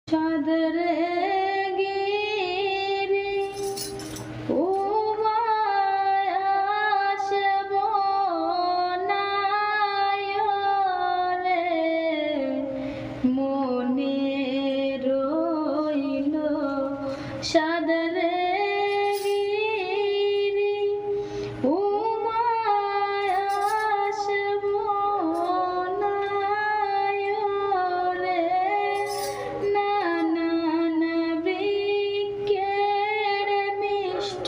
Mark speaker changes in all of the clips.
Speaker 1: চাঁদরে গিরি উমায় আসব নায়রে মনে রইল চাঁদরে গিরি উমায় আসব নায়রে নানান বৃক্ষের মিষ্ট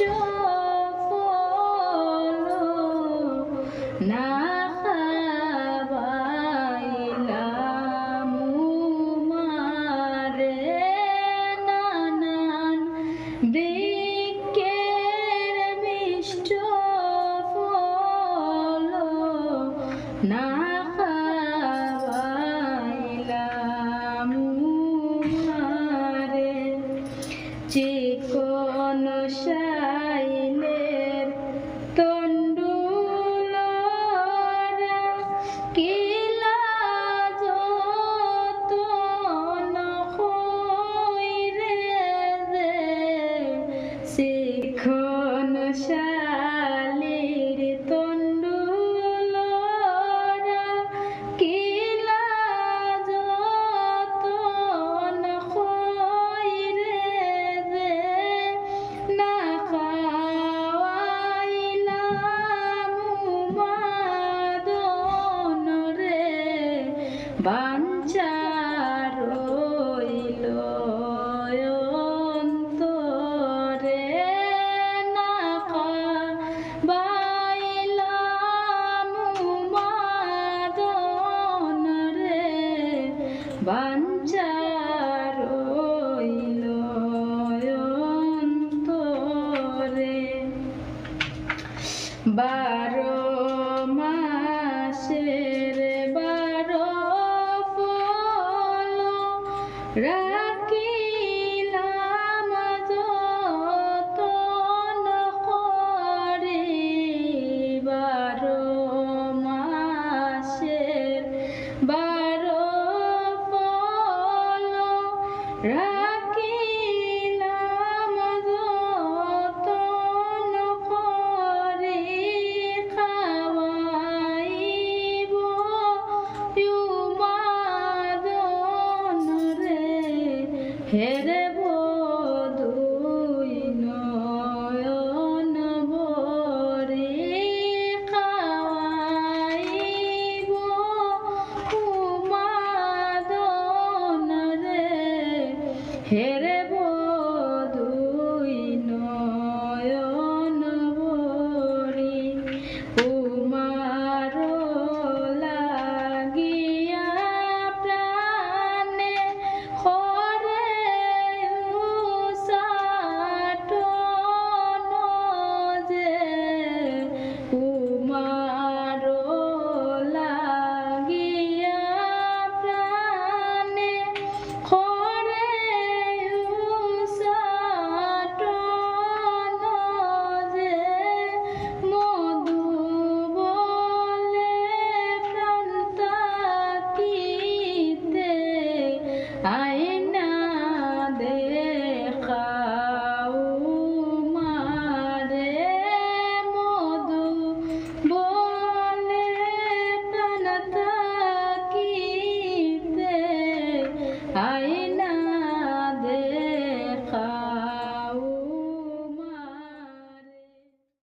Speaker 1: ফল না খাওয়াইলাম উমারে নানান বৃক্ষের মিষ্ট ফল না খাওয়াইলাম উমারে চিকন শাইলের তন্ডুলরা কিলা যতন হইরে যে শিখন শালির তন্ডুলরা কিলা যতন হইরে যে না খাওয়াইলাম উমাদন রে বাঞ্ছা রইল অন্তরে না খাওয়াইলাম উমাদন রে বাঞ্ছা রইল অন্তরে 12 মাসের 12 ফল রাখিলাম যতন করে 12 মাসের 12 ফল রাখিলাম যতন করে খাওয়াইব উমাদন রে হেরে বধুই নয়ন ভরে খাওয়াইব উমাদন রে হেরে